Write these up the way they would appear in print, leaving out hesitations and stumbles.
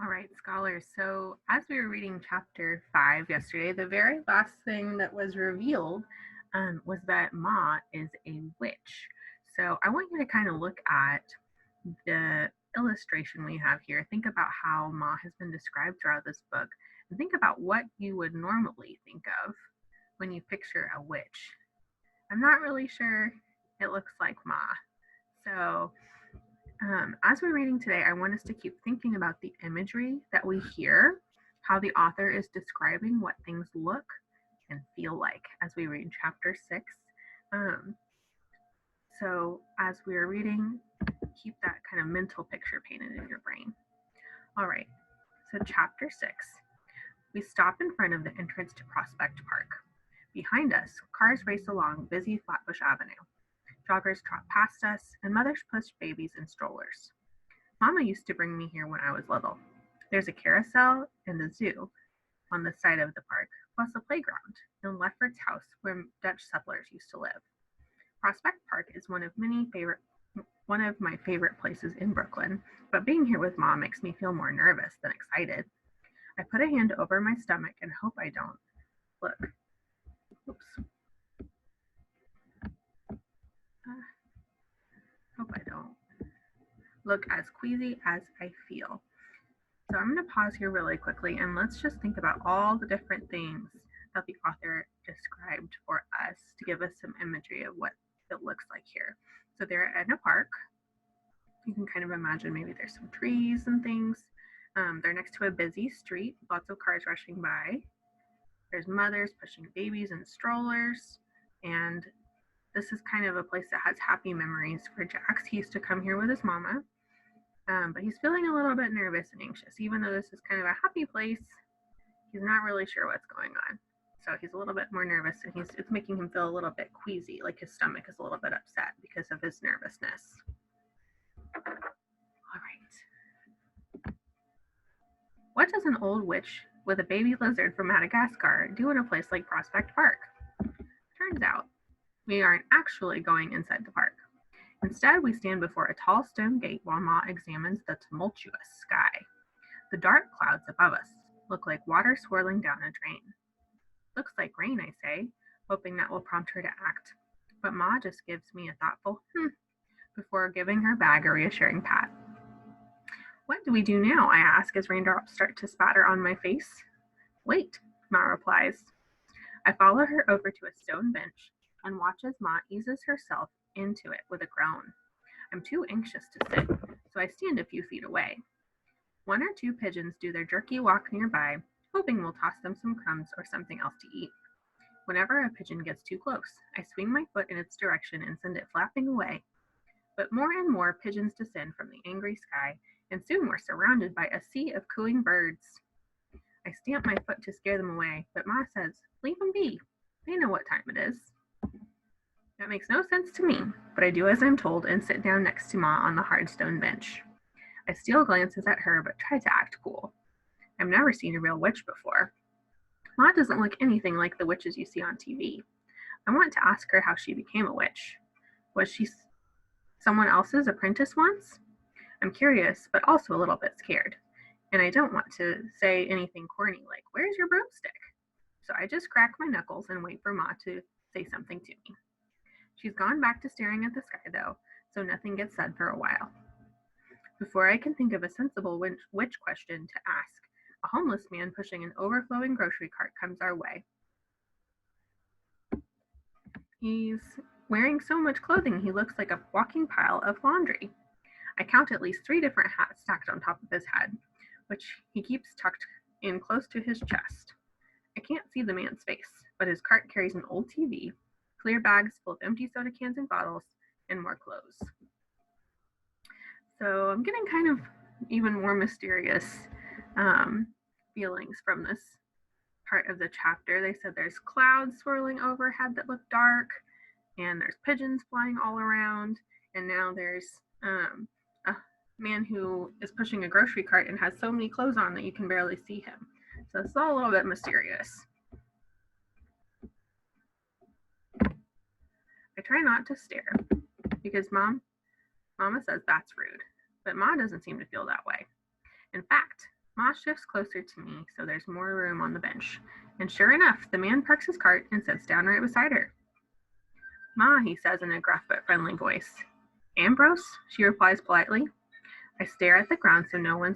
All right, scholars. So, as we were reading chapter 5 yesterday, the very last thing that was revealed was that Ma is a witch. So, I want you to kind of look at the illustration we have here. Think about how Ma has been described throughout this book, and think about what you would normally think of when you picture a witch. I'm not really sure it looks like Ma. So, as we're reading today, I want us to keep thinking about the imagery that we hear, how the author is describing what things look and feel like as we read chapter 6. Um, so, as we're reading, keep that kind of mental picture painted in your brain. All right, so chapter 6. We stop in front of the entrance to Prospect Park. Behind us, cars race along busy Flatbush Avenue. Joggers trot past us, and mothers push babies in strollers. Mama used to bring me here when I was little. There's a carousel and a zoo on the side of the park, plus a playground and Lefferts house where Dutch settlers used to live. Prospect Park is one of my favorite places in Brooklyn, but being here with Mom makes me feel more nervous than excited. I put a hand over my stomach and hope I don't look. Oops. Hope I don't look as queasy as I feel. So I'm going to pause here really quickly and let's just think about all the different things that the author described for us to give us some imagery of what it looks like here. So they're in a park. You can kind of imagine maybe there's some trees and things. They're next to a busy street, lots of cars rushing by. There's mothers pushing babies in strollers. And this is kind of a place that has happy memories for Jax. He used to come here with his mama. But he's feeling a little bit nervous and anxious. Even though this is kind of a happy place, he's not really sure what's going on. So he's a little bit more nervous, and it's making him feel a little bit queasy, like his stomach is a little bit upset because of his nervousness. All right. What does an old witch with a baby lizard from Madagascar do in a place like Prospect Park? Turns out, we aren't actually going inside the park. Instead, we stand before a tall stone gate while Ma examines the tumultuous sky. The dark clouds above us look like water swirling down a drain. Looks like rain, I say, hoping that will prompt her to act. But Ma just gives me a thoughtful before giving her bag a reassuring pat. What do we do now? I ask as raindrops start to spatter on my face. Wait, Ma replies. I follow her over to a stone bench and watch as Ma eases herself into it with a groan. I'm too anxious to sit, so I stand a few feet away. One or two pigeons do their jerky walk nearby, hoping we'll toss them some crumbs or something else to eat. Whenever a pigeon gets too close, I swing my foot in its direction and send it flapping away. But more and more pigeons descend from the angry sky, and soon we're surrounded by a sea of cooing birds. I stamp my foot to scare them away, but Ma says, leave them be. They know what time it is. That makes no sense to me, but I do as I'm told and sit down next to Ma on the hard stone bench. I steal glances at her, but try to act cool. I've never seen a real witch before. Ma doesn't look anything like the witches you see on TV. I want to ask her how she became a witch. Was she someone else's apprentice once? I'm curious, but also a little bit scared. And I don't want to say anything corny like, where's your broomstick? So I just crack my knuckles and wait for Ma to say something to me. She's gone back to staring at the sky, though, so nothing gets said for a while. Before I can think of a sensible witch question to ask, a homeless man pushing an overflowing grocery cart comes our way. He's wearing so much clothing he looks like a walking pile of laundry. I count at least 3 different hats stacked on top of his head, which he keeps tucked in close to his chest. I can't see the man's face, but his cart carries an old TV, clear bags full of empty soda cans and bottles, and more clothes. So I'm getting kind of even more mysterious feelings from this part of the chapter. They said there's clouds swirling overhead that look dark, and there's pigeons flying all around, and now there's a man who is pushing a grocery cart and has so many clothes on that you can barely see him. So it's all a little bit mysterious. I try not to stare because Mama says that's rude, but Ma doesn't seem to feel that way. In fact, Ma shifts closer to me so there's more room on the bench, and sure enough, the man parks his cart and sits down right beside her. Ma, he says in a gruff but friendly voice. Ambrose, she replies politely. I stare at the ground so no one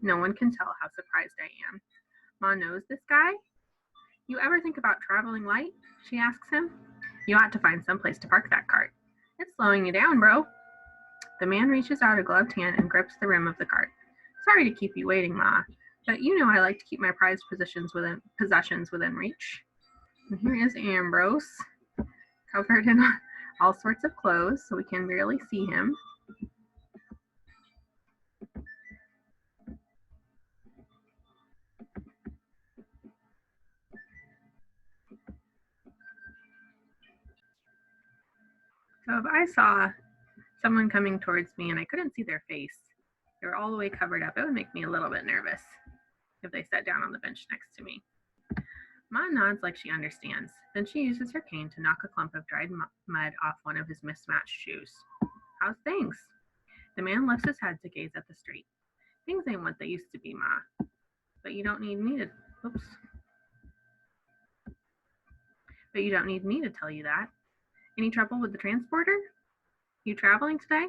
can tell how surprised I am. Ma knows this guy? You ever think about traveling light? She asks him. You ought to find some place to park that cart. It's slowing you down, bro. The man reaches out a gloved hand and grips the rim of the cart. Sorry to keep you waiting, Ma, but you know I like to keep my prized possessions within reach. And here is Ambrose, covered in all sorts of clothes, so we can barely see him. So if I saw someone coming towards me and I couldn't see their face, they were all the way covered up, it would make me a little bit nervous if they sat down on the bench next to me. Ma nods like she understands. Then she uses her cane to knock a clump of dried mud off one of his mismatched shoes. How's things? The man lifts his head to gaze at the street. Things ain't what they used to be, Ma. But you don't need me to But you don't need me to tell you that. Any trouble with the transporter? You traveling today?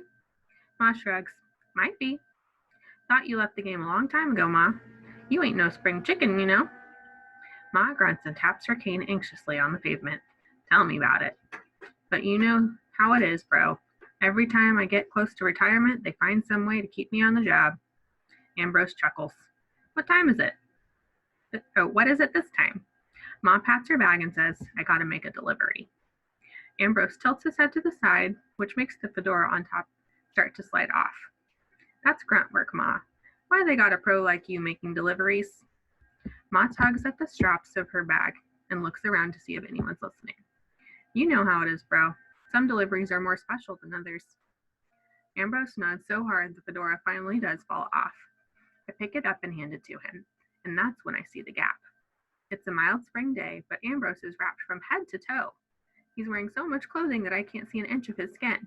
Ma shrugs. Might be. Thought you left the game a long time ago, Ma. You ain't no spring chicken, you know. Ma grunts and taps her cane anxiously on the pavement. Tell me about it. But you know how it is, bro. Every time I get close to retirement, they find some way to keep me on the job. Ambrose chuckles. What time is it? Oh, what is it this time? Ma pats her bag and says, I gotta make a delivery. Ambrose tilts his head to the side, which makes the fedora on top start to slide off. That's grunt work, Ma. Why they got a pro like you making deliveries? Ma tugs at the straps of her bag and looks around to see if anyone's listening. You know how it is, bro. Some deliveries are more special than others. Ambrose nods so hard the fedora finally does fall off. I pick it up and hand it to him, and that's when I see the gap. It's a mild spring day, but Ambrose is wrapped from head to toe. He's wearing so much clothing that I can't see an inch of his skin.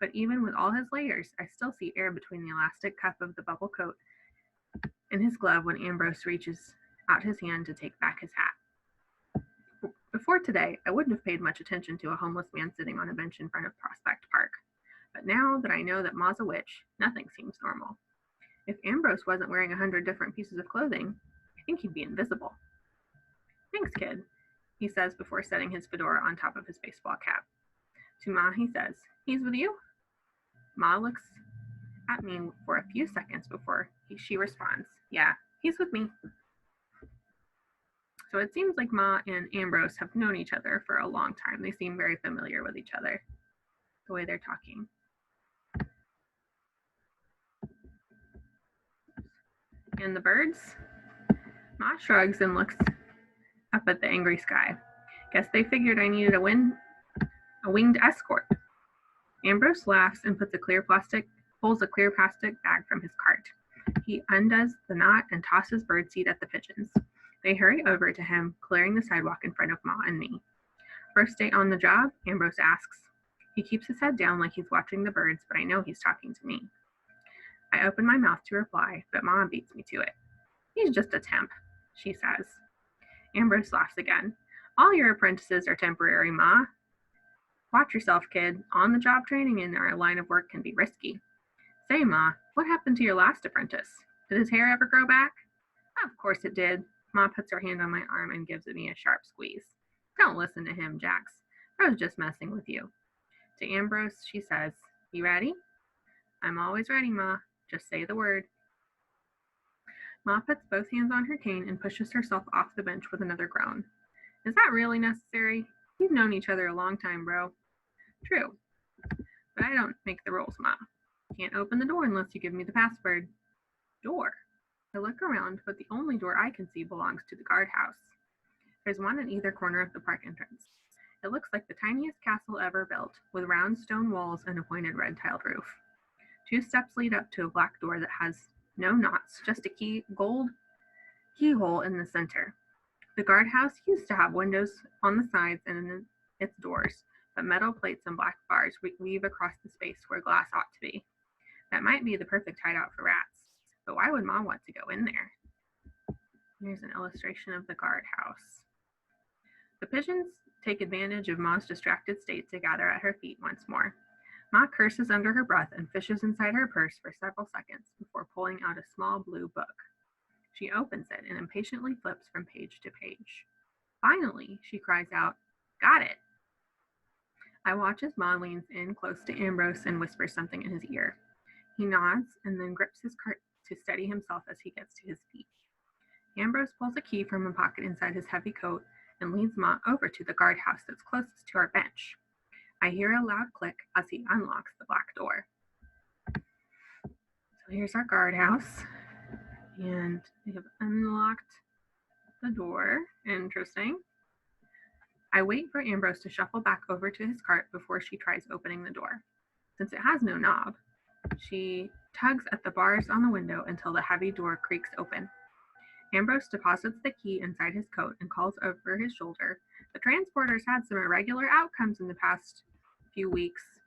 But even with all his layers, I still see air between the elastic cuff of the bubble coat and his glove when Ambrose reaches out his hand to take back his hat. Before today, I wouldn't have paid much attention to a homeless man sitting on a bench in front of Prospect Park. But now that I know that Ma's a witch, nothing seems normal. If Ambrose wasn't wearing 100 different pieces of clothing, I think he'd be invisible. Thanks, kid, he says before setting his fedora on top of his baseball cap. To Ma, he says, he's with you? Ma looks at me for a few seconds before she responds, yeah, he's with me. So it seems like Ma and Ambrose have known each other for a long time. They seem very familiar with each other, the way they're talking. And the birds? Ma shrugs and looks up at the angry sky. Guess they figured I needed a winged escort. Ambrose laughs and pulls a clear plastic bag from his cart. He undoes the knot and tosses birdseed at the pigeons. They hurry over to him, clearing the sidewalk in front of Ma and me. First day on the job? Ambrose asks. He keeps his head down like he's watching the birds, but I know he's talking to me. I open my mouth to reply, but Ma beats me to it. He's just a temp, she says. Ambrose laughs again. All your apprentices are temporary, Ma. Watch yourself, kid. On-the-job training in our line of work can be risky. Say, Ma, what happened to your last apprentice? Did his hair ever grow back? Of course it did. Ma puts her hand on my arm and gives me a sharp squeeze. Don't listen to him, Jax. I was just messing with you. To Ambrose, she says, You ready? I'm always ready, Ma. Just say the word. Ma puts both hands on her cane and pushes herself off the bench with another groan. Is that really necessary? We've known each other a long time, bro. True. But I don't make the rules, Ma. Can't open the door unless you give me the password. Door? I look around, but the only door I can see belongs to the guardhouse. There's one in either corner of the park entrance. It looks like the tiniest castle ever built, with round stone walls and a pointed red-tiled roof. 2 steps lead up to a black door that has no knots, just a gold keyhole in the center. The guardhouse used to have windows on the sides and in its doors, but metal plates and black bars weave across the space where glass ought to be. That might be the perfect hideout for rats, but why would Ma want to go in there? Here's an illustration of the guardhouse. The pigeons take advantage of Ma's distracted state to gather at her feet once more. Ma curses under her breath and fishes inside her purse for several seconds before pulling out a small blue book. She opens it and impatiently flips from page to page. Finally, she cries out, "Got it!" I watch as Ma leans in close to Ambrose and whispers something in his ear. He nods and then grips his cart to steady himself as he gets to his feet. Ambrose pulls a key from a pocket inside his heavy coat and leads Ma over to the guardhouse that's closest to our bench. I hear a loud click as he unlocks the black door. So here's our guardhouse, and we have unlocked the door. Interesting. I wait for Ambrose to shuffle back over to his cart before she tries opening the door. Since it has no knob, she tugs at the bars on the window until the heavy door creaks open. Ambrose deposits the key inside his coat and calls over his shoulder. The transporter's had some irregular outcomes in the past few weeks.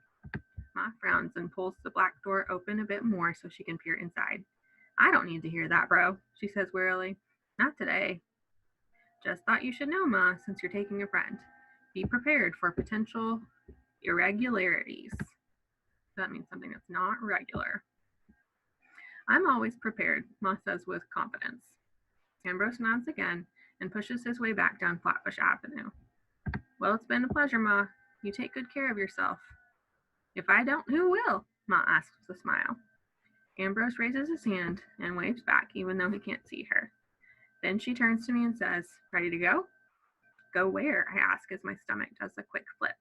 Ma frowns and pulls the black door open a bit more so she can peer inside. "I don't need to hear that, bro," she says wearily. "Not today." "Just thought you should know, Ma, since you're taking a friend. Be prepared for potential irregularities." That means something that's not regular. "I'm always prepared," Ma says with confidence. Ambrose nods again and pushes his way back down Flatbush Avenue. "Well, it's been a pleasure, Ma. You take good care of yourself." "If I don't, who will?" Ma asks with a smile. Ambrose raises his hand and waves back, even though he can't see her. Then she turns to me and says, "Ready to go?" "Go where?" I ask as my stomach does a quick flip.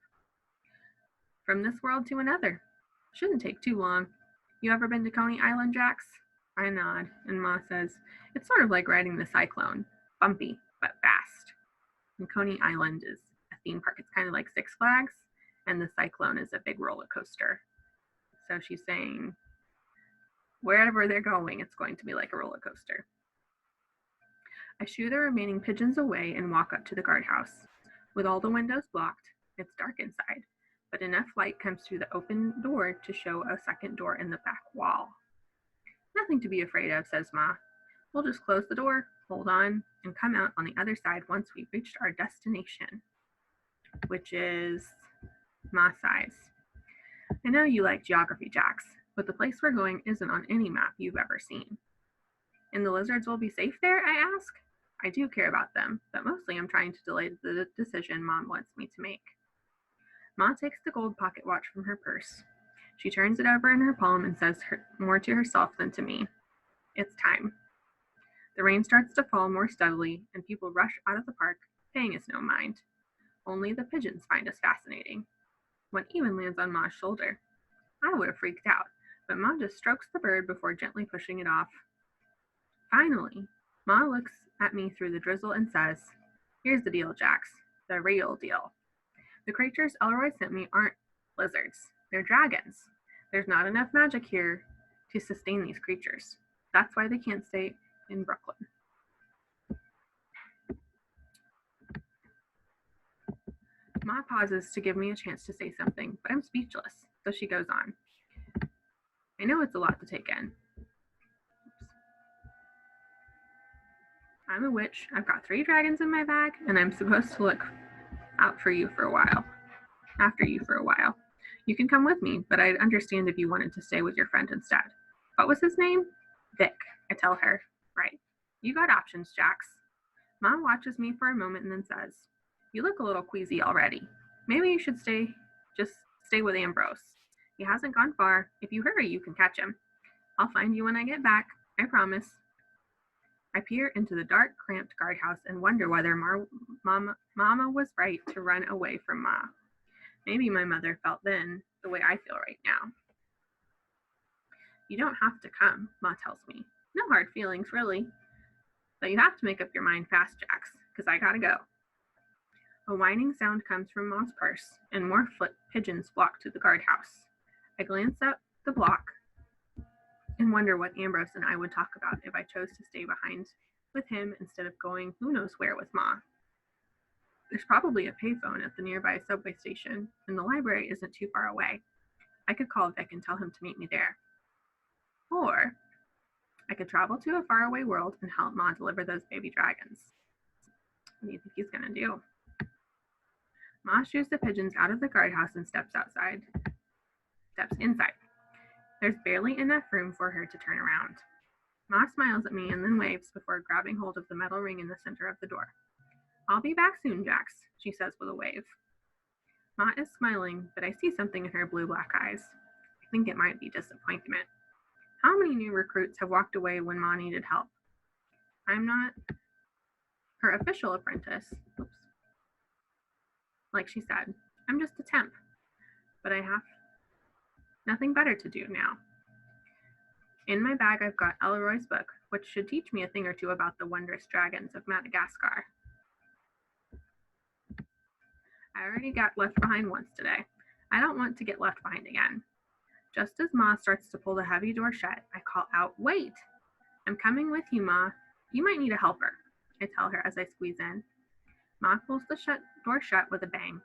"From this world to another. Shouldn't take too long. You ever been to Coney Island, Jax?" I nod, and Ma says, "It's sort of like riding the Cyclone. Bumpy, but fast." And Coney Island is a theme park. It's kind of like Six Flags, and the Cyclone is a big roller coaster. So she's saying wherever they're going, it's going to be like a roller coaster. I shoo the remaining pigeons away and walk up to the guardhouse. With all the windows blocked, it's dark inside, but enough light comes through the open door to show a second door in the back wall. "Nothing to be afraid of," says Ma. "We'll just close the door, hold on, and come out on the other side once we've reached our destination," which is Ma size. "I know you like geography, Jax, but the place we're going isn't on any map you've ever seen." "And the lizards will be safe there?" I ask. I do care about them, but mostly I'm trying to delay the decision Mom wants me to make. Ma takes the gold pocket watch from her purse. She turns it over in her palm and says more to herself than to me. It's time. The rain starts to fall more steadily, and people rush out of the park, paying us no mind. Only the pigeons find us fascinating. One even lands on Ma's shoulder. I would have freaked out, but Ma just strokes the bird before gently pushing it off. Finally, Ma looks at me through the drizzle and says, "Here's the deal, Jax. The real deal. The creatures Elroy sent me aren't lizards. They're dragons. There's not enough magic here to sustain these creatures. That's why they can't stay in Brooklyn." Ma pauses to give me a chance to say something, but I'm speechless, so she goes on. "I know it's a lot to take in. I'm a witch. I've got 3 dragons in my bag, and I'm supposed to look out for you for a while. After you for a while. You can come with me, but I'd understand if you wanted to stay with your friend instead." "What was his name?" "Vic," I tell her. "Right. You got options, Jax." Ma watches me for a moment and then says, "You look a little queasy already. Maybe you should just stay with Ambrose. He hasn't gone far. If you hurry, you can catch him. I'll find you when I get back. I promise." I peer into the dark, cramped guardhouse and wonder whether Mama was right to run away from Ma. Maybe my mother felt then the way I feel right now. "You don't have to come," Ma tells me. "No hard feelings, really. But you have to make up your mind fast, Jax, because I gotta go." A whining sound comes from Ma's purse, and more foot pigeons flock to the guardhouse. I glance up the block and wonder what Ambrose and I would talk about if I chose to stay behind with him instead of going who knows where with Ma. There's probably a payphone at the nearby subway station, and the library isn't too far away. I could call Vic and tell him to meet me there. Or I could travel to a faraway world and help Ma deliver those baby dragons. What do you think he's gonna do? Ma shoos the pigeons out of the guardhouse and steps inside. There's barely enough room for her to turn around. Ma smiles at me and then waves before grabbing hold of the metal ring in the center of the door. I'll be back soon, Jax, she says with a wave. Ma is smiling, but I see something in her blue-black eyes. I think it might be disappointment. How many new recruits have walked away when Ma needed help? I'm not her official apprentice. Oops. Like she said, I'm just a temp, but I have nothing better to do now. In my bag, I've got Elroy's book, which should teach me a thing or two about the wondrous dragons of Madagascar. I already got left behind once today. I don't want to get left behind again. Just as Ma starts to pull the heavy door shut, I call out, "Wait! I'm coming with you, Ma. You might need a helper," I tell her as I squeeze in. Ma pulls the door shut with a bang.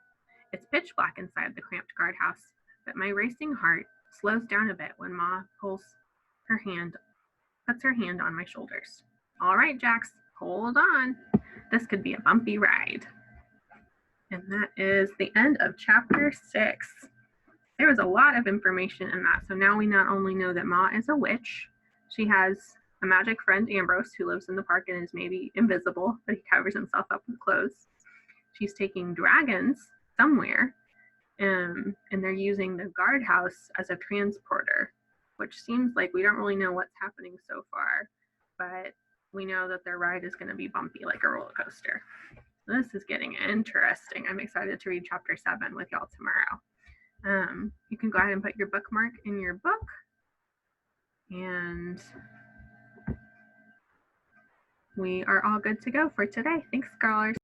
It's pitch black inside the cramped guardhouse, but my racing heart slows down a bit when Ma puts her hand on my shoulders. All right, Jax, hold on. This could be a bumpy ride. And that is the end of chapter 6. There was a lot of information in that. So now we not only know that Ma is a witch, she has a magic friend, Ambrose, who lives in the park and is maybe invisible, but he covers himself up with clothes. She's taking dragons somewhere, and they're using the guardhouse as a transporter, which seems like we don't really know what's happening so far, but we know that their ride is going to be bumpy like a roller coaster. This is getting interesting. I'm excited to read chapter 7 with y'all tomorrow. You can go ahead and put your bookmark in your book, and we are all good to go for today. Thanks, scholars.